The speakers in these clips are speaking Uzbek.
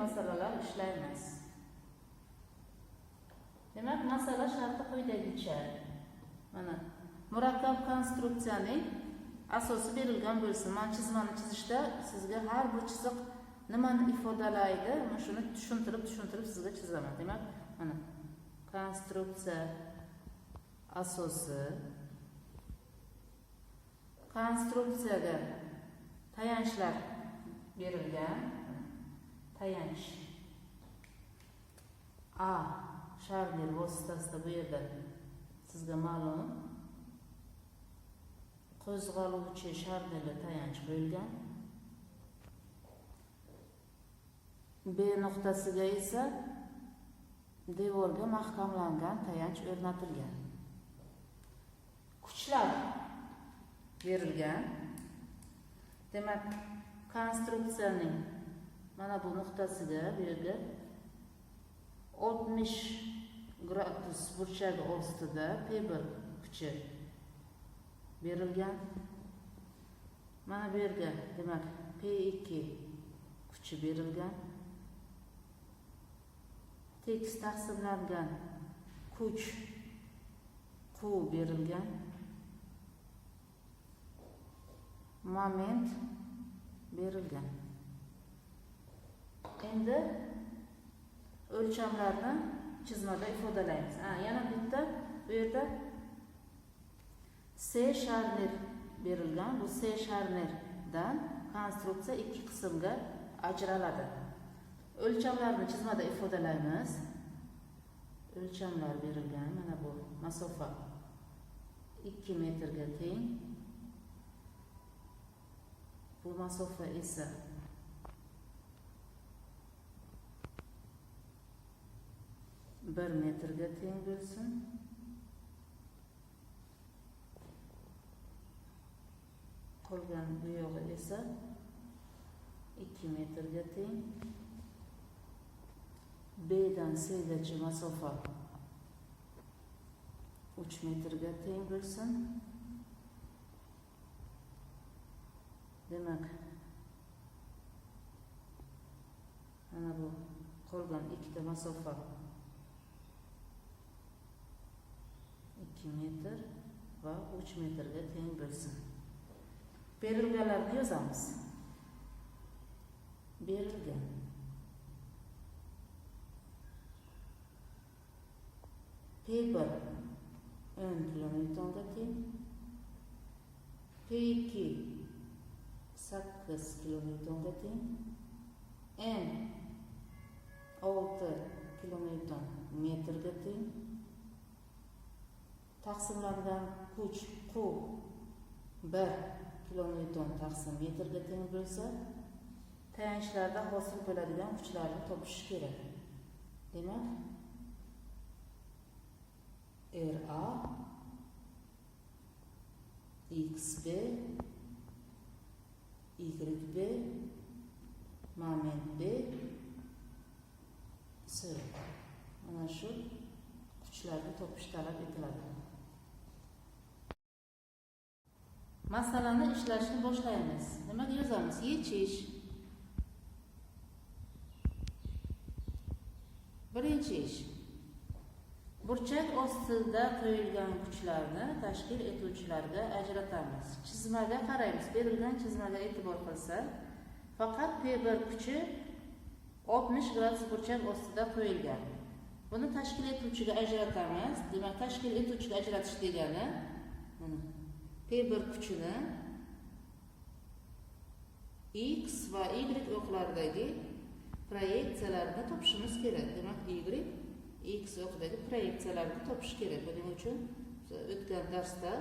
masalalar ishlaymiz. Demak, masala sharti quyidagicha. Mana murakkab konstruksiyaning asosi berilgan bo'lsin. Men chizmani chizishda sizga har bir chiziq nimani ifodalaydi, men shuni tushuntirib sizga chizaman. Demak, mana konstruksiya asosi, konstruksiyaga tayanchlar berilgan. Tayanch A sharnir vositasida bu yerda sizga ma'lum qo'zg'aluvchi sharnirli tayanch qo'yilgan. B nuqtasiga esa devorga mahkamlangan tayanch o'rnatilgan. Kuchlar berilgan. Demak, konstruksiyaning mana bu nuqtasiga bu yerda 60 gradus burchagi ostida P1 kuchi berilgan. Mana bu yerga demak P2 kuchi berilgan. Tekis taqsimlangan kuch Q berilgan. Moment berilgan. Endi o'lchamlarni chizmada ifodalaymiz. Yana bitta bu yerda C sharnir berilgan. Bu C sharnirdan konstruksiya ikki qismga ajraladi. O'lchamlarni chizmada ifodalaymiz. O'lchamlar berilgan. Mana bu masofa 2 metrga teng. Bu masofa esa 1 metrga teng bo'lsin. Qolgan bu yog'i esa 2 metrga teng. B dan C gacha masofa 3 metrga teng bo'lsin. Demak, mana bu qolgan ikkita masofa 2 metr va 3 metrga teng bo'lsin. Berilganlarni yozamiz. Berilgan P1 10 kilonewtonga teng, P2 8 kilonewtonga teng, N 6 kilonewton metrga teng. Taqsimlangan kuch Q 1 kilonewton taqsim metrga teng bo'lsa, tayanchlarda hosil bo'ladigan kuchlarni topish kerak. Demak, RA XB YB moment B S. Mana shu kuchlarni topish talab etiladi. Masalani ishlashni boshlaymiz. Nima yozamiz? Yechish. Birinchi ish. Burchak ostida qo'yilgan kuchlarni tashkil etuvchilarga ajratamiz. Chizmaga qaraymiz. Berilgan chizmaga e'tibor qilsak, faqat P1 kuchi 60 gradus burchak ostida qo'yilgan. Buni tashkil etuvchiga ajratamiz. Demak, tashkil etuvchiga ajratish degani P1 kuchini X va Y o'qlaridagi proyeksiyalarni topishimiz kerak. Demak, X o'qidagi proyeksiyalarni topish kerak. Buning uchun o'tgan darsda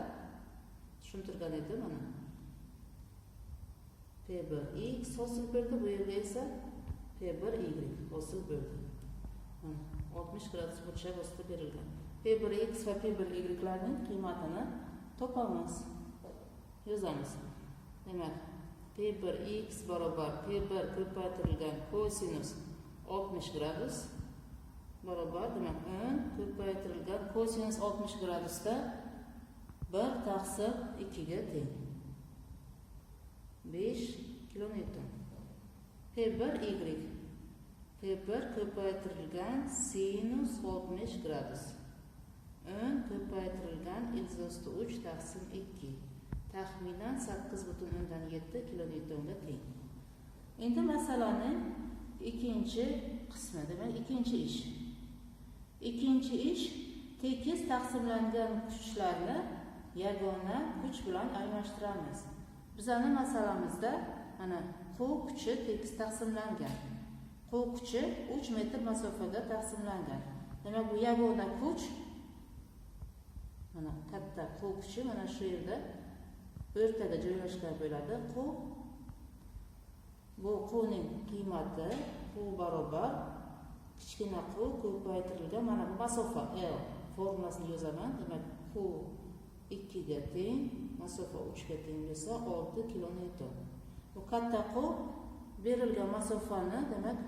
tushuntirgan edim. Mana P1 X hosil bo'ldi, bu yerda esa P1 Y hosil bo'ldi. 60 gradus burchak ostida berilgan. P1 X va P1 Y'larning qiymatini topamiz. Yozamiz. Demak, P1 X barobar P1 ko'paytirilgan kosinus 60 gradus barobar, demak, 10 ko'paytirilgan kosinus 60 gradusda 1 taqsim 2 ga teng. 5 kilonewton. P1 Y P1 ko'paytirilgan sinus 60 gradus. Ön ko'paytirilgan izosti 3 taqsim 2. Taxminan 8,7 kilonewtonga teng. Endi masalaning ikinchi qismi, demak ikinchi ish. İkinci ish tekis taqsimlangan kuchlarni yagona kuch bilan almashtiramiz. Bizning masalamizda mana qo'l kuchi tekis taqsimlangan. Qo'l kuchi 3 metr masofaga taqsimlangan. Demak bu yagona kuch mana katta qo'l kuchi mana shu yerda o'rtaga joylashgan bo'ladi. Bu qo'lning qiymati qo'l barobar kichkina qo'l ko'paytirilgan mana bu masofa L formulasini yozaman. Demak qo'l 2 ga teng, masofa 3 ga teng bo'lsa 6 kilonewton. Bu katta qo'l berilgan masofani demak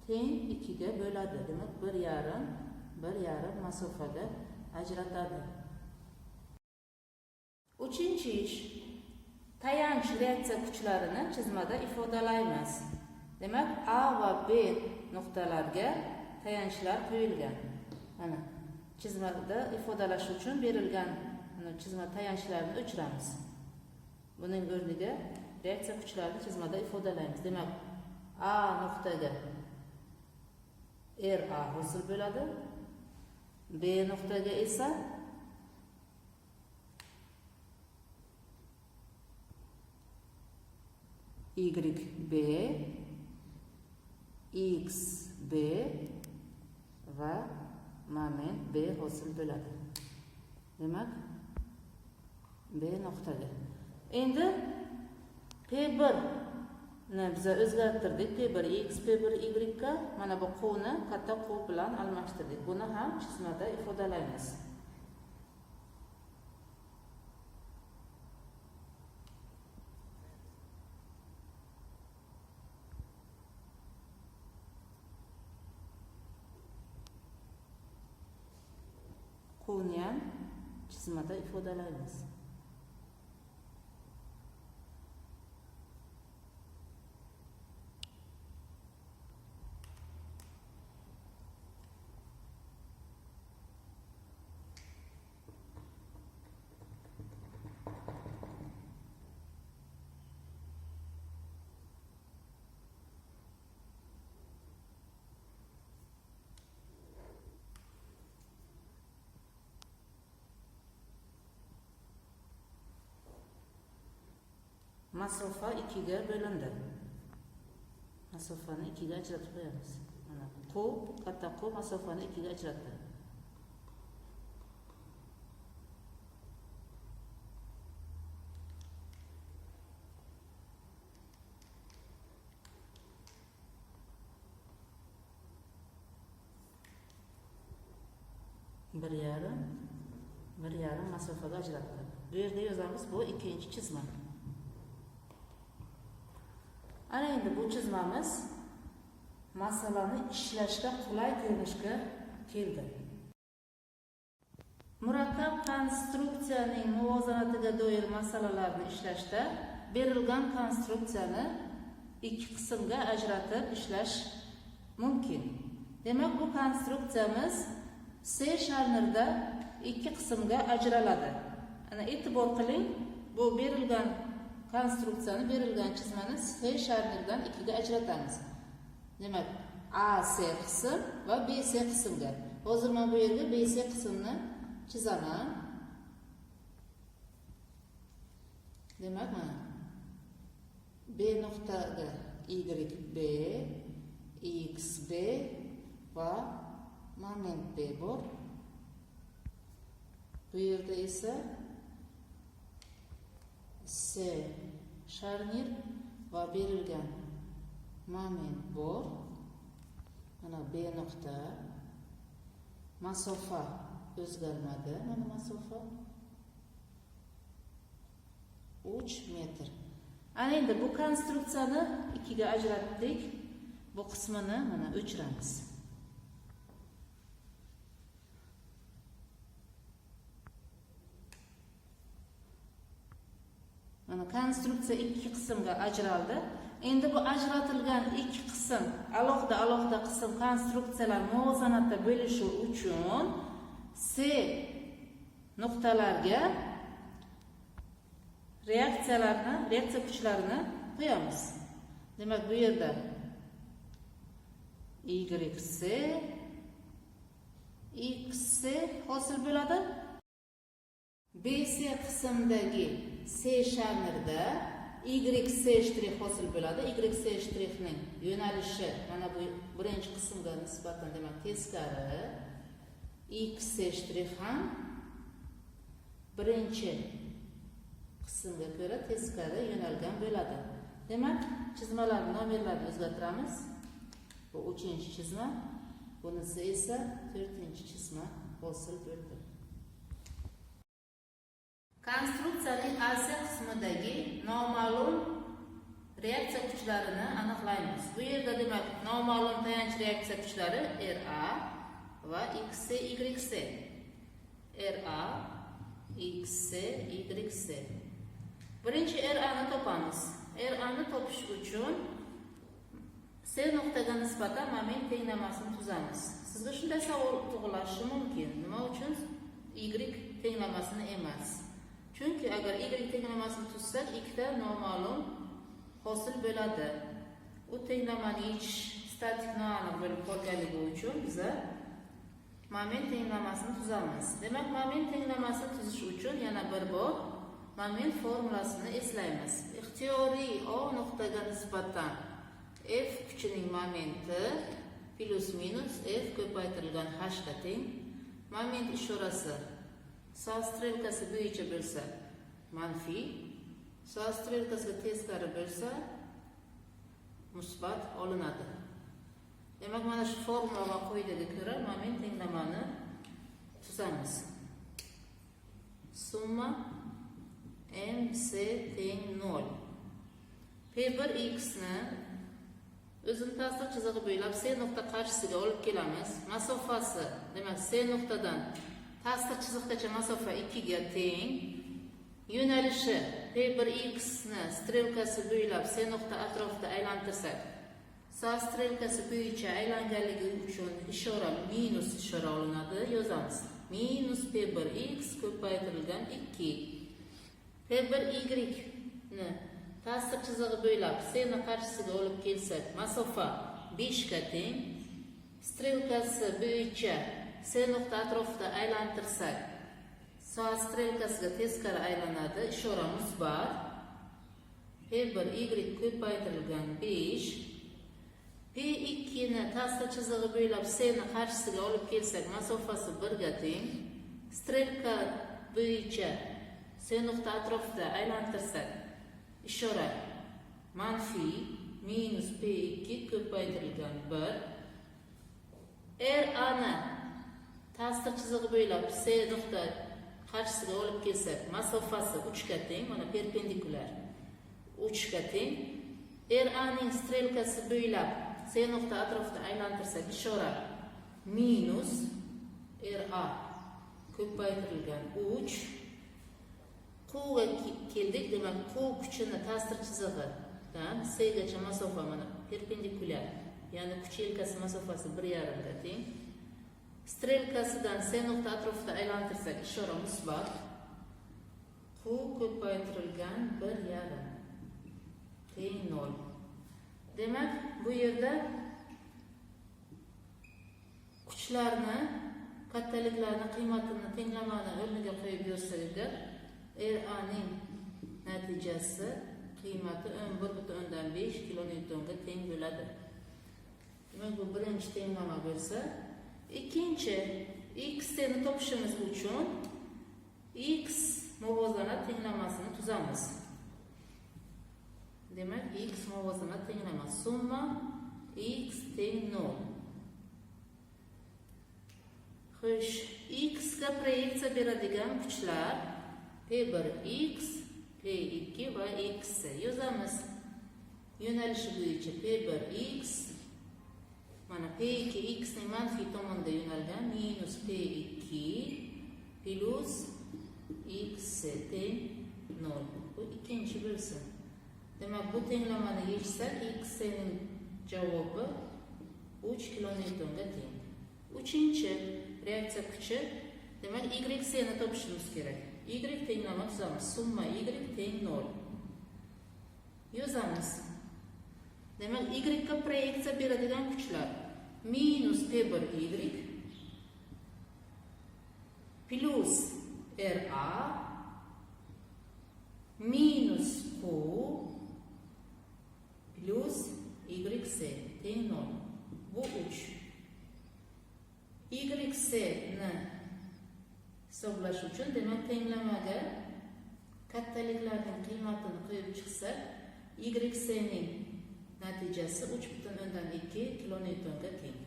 teng 2 ga bo'ladi. Demak 1,5 masofada ajratadi. Uchinchi ish tayanch reaksiya kuchlarini chizmada ifodalaymiz. Demak A va B nuqtalarga tayanchlar qo'yilgan. Mana chizmada ifodalash uchun berilgan chizma tayanchlarini o'chiramiz. Buning o'rniga reaksiya kuchlarini chizmada ifodalaymiz. Demak A nuqtaga RA hosil bo'ladi. B nuqtaga esa YB, XB va moment B hosil bo'ladi. Demak B nuqtaga. Endi P1 ni biz o'zgartirdik. P1 X, P1 Y ga mana bu qo'lni katta qo'l bilan almashtirdik. Buni ham chizmada ifodalaymiz. Qo'lni ham chizmada ifodalaymiz. Masofa 2 ga bo'lindi. Masofani 2 ga ajratib qo'yamiz. Mana qo'l, katta qo'l masofani 2 ga ajratdi. bir yarim masofaga ajratdi. Bu yerda yozamiz, bu ikinchi chizma. Ana endi bu chizmamiz masalani ishlashda qulay ko'rinishga keldi. Murakkab konstruksiyaning muvozanatiga doir masalalarni ishlashda berilgan konstruksiyani ikki qismga ajratib ishlash mumkin. Demak, bu konstruksiyamiz C sharnirda ikki qismga ajraladi. Ana e'tibor qiling, bu berilgan konstruksiyani, berilgan chizmani C sharnirdan 2 ga ajratamiz. Demak, AC qism va BC qismga. Hozir men bu yerga BC qismni chizaman. Demak, mana B nuqtaga YB, XB va moment B bor. Bu yerda esa C sharnir va berilgan moment bor. Mana B nuqta. Masofa o'zgarmadi. Mana masofa 3 metr. Ana endi bu konstruksiyani 2 ga ajratdik. Bu qismini mana o'chiramiz. Mana konstruksiya ikki qismga ajraldi. Endi bu ajratilgan ikki qism, alohida qism konstruksiyalar muvozanatda bo'lishi uchun C nuqtalarga reaksiya kuchlarini qo'yamiz. Demak, bu yerda YC, XC hosil bo'ladi. BC qismidagi C shamirda YC shtrix hosil bo'ladi. YC shtrixning yo'nalishi mana bu birinchi qismga nisbatan demak teskari. XC shtrix ham birinchi qismga ko'ra teskari yo'nalgan bo'ladi. Demak, chizmalarning nomerlarini o'zgartiramiz. Bu 3-chizma, bunisi esa 4-chizma hosil bo'ldi. Konstruksiyaning AC qismidagi noma'lum reaksiya kuchlarini aniqlaymiz. Bu yerda demak noma'lum tayanch reaksiya kuchlari RA va XC, YC. RA, XC, YC. Birinchi RA ni topamiz. RA ni topish uchun C nuqtaga nisbatan moment tenglamasini tuzamiz. Sizga shunday savol tug'ilishi mumkin. Nima uchun Y tenglamasini emas? Chunki agar Y tenglamasini tuzsak, ikkita noma'lum hosil bo'ladi. U tenglamani yechish statik noaniq bo'lib qolganligi uchun biz moment tenglamasini tuzamiz. Demak, moment tenglamasini tuzish uchun yana bir bor moment formulasini eslaymiz. Ixtiyoriy O nuqtaga nisbatan F kuchining momenti plus minus F ko'paytirilgan H ga teng. Moment ishorasi soat strelkasi bo'yicha bo'lsa manfiy, soat strelkasiga teskari bo'lsa musbat olinadi. Demak, mana shu formula va qoidaga ko'ra moment tenglamani tuzamiz. Summa MC teng 0. P1x ni o'zini ta'sir chizig'i bo'ylab C nuqta qarshisiga olib kelamiz. Masofasi, demak, C nuqtadan ta'sir chiziqgacha masofa 2 ga teng. Yo'nalishi P1x ni strelkasi bo'ylab C nuqta atrofida aylantirsak, soat strelkasi bo'yicha aylanganligi uchun ishora minus ishora olinadi. Yozamiz. Minus P1x ko'paytirilgan 2. P1y ni ta'sir chizig'i bo'ylab C ni qarshisiga olib kelsak, masofa 5 ga teng. Strelkasi bo'yicha C nuqta atrofida aylantirsak, soat strelkasiga teskari aylanadi. Ishora musbat. P1y ko'paytirilgan 5. P2 ni ta'sir chizig'i bo'ylab C ni qarshisiga olib kelsak, masofasi 1 ga teng. Strelka bo'yicha C nuqta atrofida aylantirsak, ishora manfiy minus P2 ko'paytirilgan 1. RA ni ta'sir chizig'i bo'ylab C nuqta qarshisiga olib kelsak, masofasi 3 ga teng, mana perpendikulyar 3 ga teng. RA ning strelkasi bo'ylab C nuqta atrofida aylantirsak, ishora minus RA ko'paytirilgan 3. Q'ga keldik, demak, Q kuchini ta'sir chizig'idan C gacha masofa mana perpendikulyar, ya'ni kuch yelkasi masofasi 1,5 ga teng. Strelkasidan C nuqta atrofida aylantirsak, ishora musbat. Q ko'paytirilgan 1,5 teng 0. Demak, bu yerda kuchlarni, kattaliklarni qiymatini tenglamani o'rniga qo'yib yozsak agar, RA ning natijasi qiymati 11,5 kN ga teng bo'ladi. Demak, bu birinchi tenglama bo'lsa, ikkinchi XC ni topishimiz uchun X muvozanat tenglamasini tuzamiz. Demak, X muvozanat tenglamasi summa X teng 0. Xo'sh, X ga proyeksiya beradigan kuchlar P1x, P2 va XC yozamiz. Yo'nalishi bo'yicha P1x, mana P2 x ning manfiy tomonda yo'nalgan, minus P2 plus XC teng 0. Bu ikkinchi bo'lsin. Demak, bu tenglamani yechsak, x'ning javobi 3 kilonewtonga teng. Uchinchi reaksiya kuchi, demak, yc'ni topishimiz kerak. Y tenglama tuzamiz. Summa y teng 0. Yozamiz. Demak, y ga proyeksiya beradigan kuchlar minus p bir y plus ra minus q plus yc teng 0. Bu 3. Yc'ni hisoblash uchun, demak, tenglamaga kattaliklarning qiymatini qo'yib chiqsak, yc'ning natijasi 3,2 kilonewtonga teng.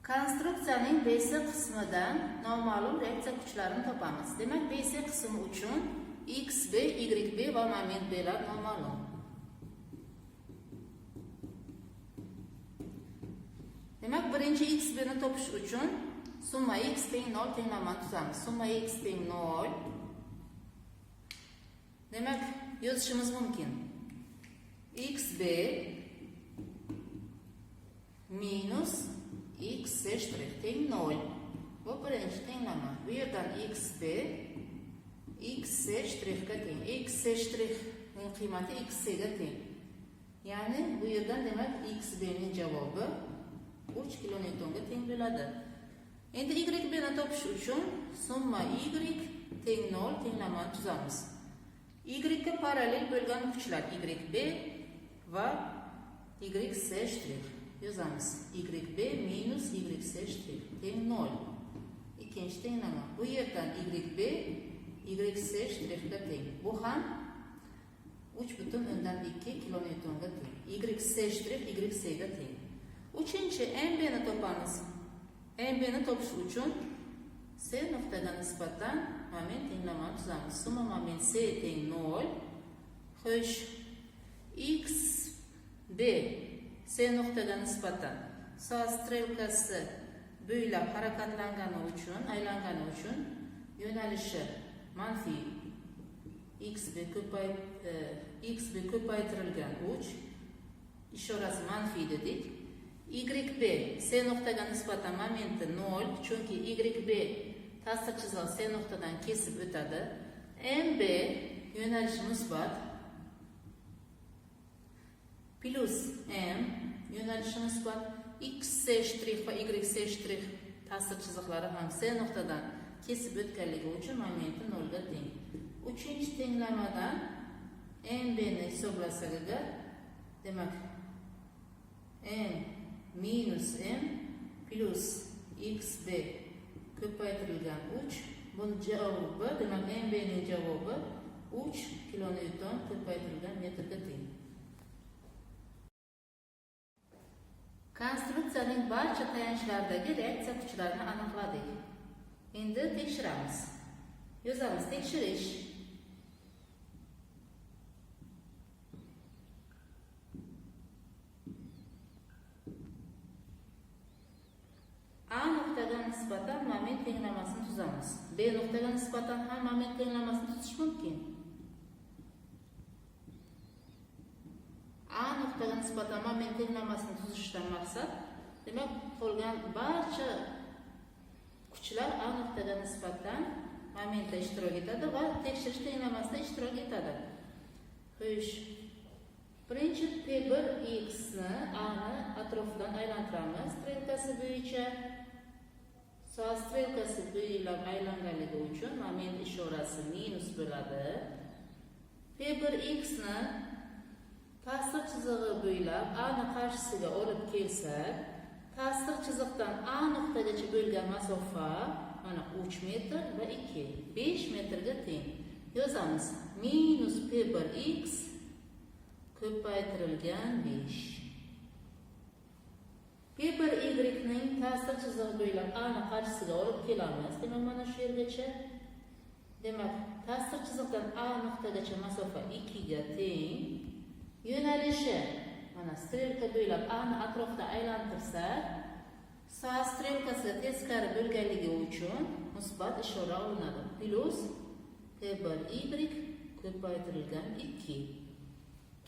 Konstruksiyaning BC qismidan noma'lum reaksiya kuchlarini topamiz. Demak, BC qismi uchun XB, YB va moment B'lar noma'lum. Demak, birinchi XBni topish uchun summa x teng 0 tenglamani tuzamiz. Summa x teng 0. Demak, yozishimiz mumkin. XB minus x teng 0. Bu birinchi tenglama. Bu yerdan xb x ga teng. X ning qiymati x ga teng. Ya'ni bu yerdan demak xb ning javobi 3 kilonewtonga teng bo'ladi. Endi yb ni topish uchun summa y teng 0 tenglamani tuzamiz. Y ga parallel bo'lgan kuchlar yb va yc' yozamiz. Yb minus yc' teng 0. Ikkinchi tenglama. Bu yerdan yb yc' ga teng. Bu ham 3,2 kilonewtonga teng. yc' ga teng. Uchinchi mbni topamiz. Mbni topish uchun C nuqtaga nisbatan moment tenglamani tuzamiz. Summa moment C teng 0. Xo'sh, xb C nuqtaga nisbatan soat strelkasi bo'ylab harakatlangani uchun, aylangani uchun yo'nalishi manfiy xb ko'paytirilgan uch, ishorasi manfiy dedik. YB C nuqtaga nisbatan momenti 0, chunki YB ta'sir chizig'i C nuqtadan kesib o'tadi. MB yo'nalishi musbat plus M yo'nalishi musbat, x' va y' ta'sir chiziqlari ham C nuqtadan kesib o'tganligi uchun momenti 0 ga teng. Uchinchi tenglamadan MB ni hisoblasak, demak M minus M plus xb ko'paytirilgan 3. Bunun javobi, demak MB ning javobi 3 kilonewton ko'paytirilgan metrga teng. Konstruksiyaning barcha tayanchlardagi reaksiya kuchlarini aniqladik. Endi tekshiramiz. Yozamiz. Tekshirish. A nuqtaga nisbatan moment tenglamasini tuzamiz. B nuqtaga nisbatan ham moment tenglamasini tuzish mumkin. A nuqtaga nisbatan moment tenglamasini tuzishdan maqsad, demak, qolgan barcha kuchlar A nuqtaga nisbatan momentda ishtirok etadi va tekshirish tenglamasida ishtirok etadi. Xo'sh, birinchi P1x ni A ni atrofidan aylantiramiz. Strelkasi bo'yicha soat strelkasi bo'ylab aylanganligi uchun moment ishorasi minus bo'ladi. P1x ni ta'sir chizig'i bo'ylab A ni qarshisiga olib kelsak, ta'sir chiziqdan A nuqtagacha bo'lgan masofa mana 3 metr va 2, 5 metrga teng. Yozamiz. Minus P1x ko'paytirilgan 5. P1y ning ta'sir chizig'i bo'ylab A ni qarshisiga olib kelamiz. Demak, mana shu yergacha. Demak, ta'sir chiziqdan A nuqtagacha masofa 2 ga teng. Yo'nalishi mana strelka bo'ylab A ni atrofida aylantirsak, soat strelkasiga teskari bo'lganligi uchun musbat ishora olinadi. Plus P1y ko'paytirilgan 2.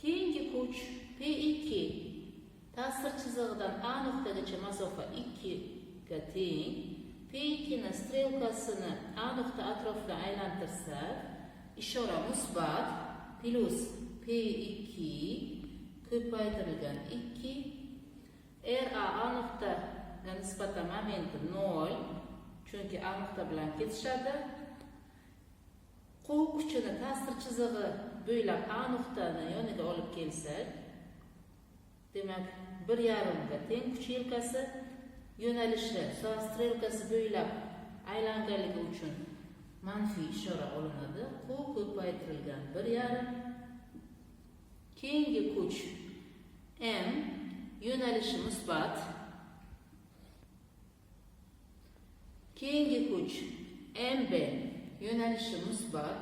Keyingi kuch P2 ta'sir chizig'idan A nuqtagacha masofa 2 ga teng. P2 ni strelkasini A nuqta atrofida aylantirsak, ishora musbat plus P2 ko'paytirilgan 2. RA A nuqtaga nisbatan momenti 0, chunki A nuqta bilan ketishadi. Qo'l kuchini ta'sir chizig'i bo'ylab A nuqtani yoniga olib kelsak, demak 1,5 ga teng kuch yelkasi yo'nalishi soat strelkasi bo'ylab aylanganligi uchun manfiy ishora olinadi. Qo'l ko'paytirilgan 1,5. Keyingi kuch M yo'nalishi musbat. Keyingi kuch MB yo'nalishi musbat.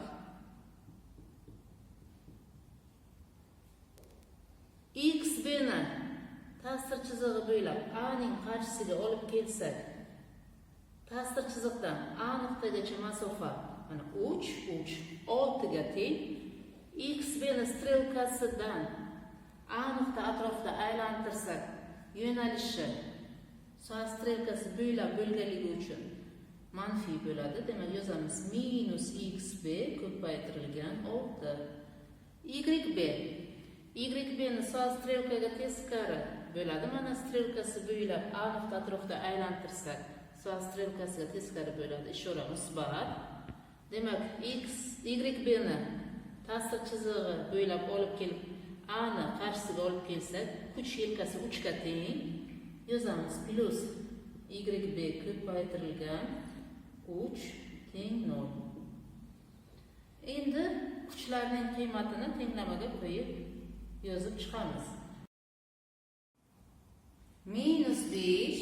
XB ni ta'sir chizig'i bo'ylab A ning qarshisiga olib kelsak, ta'sir chiziqdan A nuqtagacha masofa mana 3, 6 ga teng. XB ni strelkasidan A nuqta atrofida aylantirsak, yo'nalishi soat strelkasi bo'ylab bo'lganligi uchun manfiy bo'ladi. Demak, yozamiz minus XB ko'paytirilgan 6. YB ni soat strelkaga teskari bo'ladi. Mana strelkasi bo'ylab A nuqta atrofida aylantirsak, soat strelkasiga teskari bo'ladi. Ishora musbat. Demak, YB ni ta'sir chizig'i bo'ylab olib kelib A ni qarshisiga olib kelsak, kuch yelkasi 3 ga teng. Yozamiz plus YB ko'paytirilgan 3 teng 0. Endi kuchlarning qiymatini tenglamaga qo'yib yozib chiqamiz. Minus 5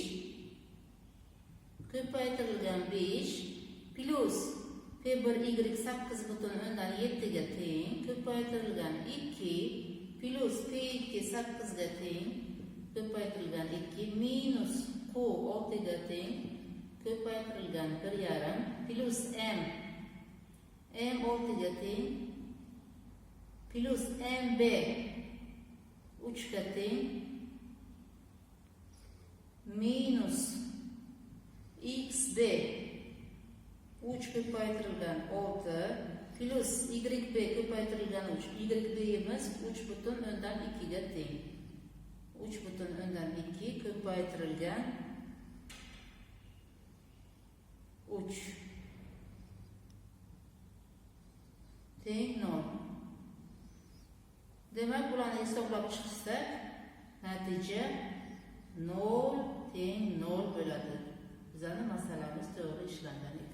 ko'paytirilgan 5 plus P1Y 8,7 ga teng ko'paytirilgan 2 plus P2 8 ga teng ko'paytirilgan 2 minus Q 6 ga teng ko'paytirilgan 1,5 plus M 6 ga teng plus MB 3 ga teng minus XB 3 ko'paytirilgan 6 plus YB ko'paytirilgan 3. YB'imiz 3,2 ga teng. 3,2 ko'paytirilgan 3 teng 0. Demak, bularni hisoblab chiqsak, natija 0 teng 0 bo'ladi. Bizning masalamiz to'g'ri ishlangan ekan.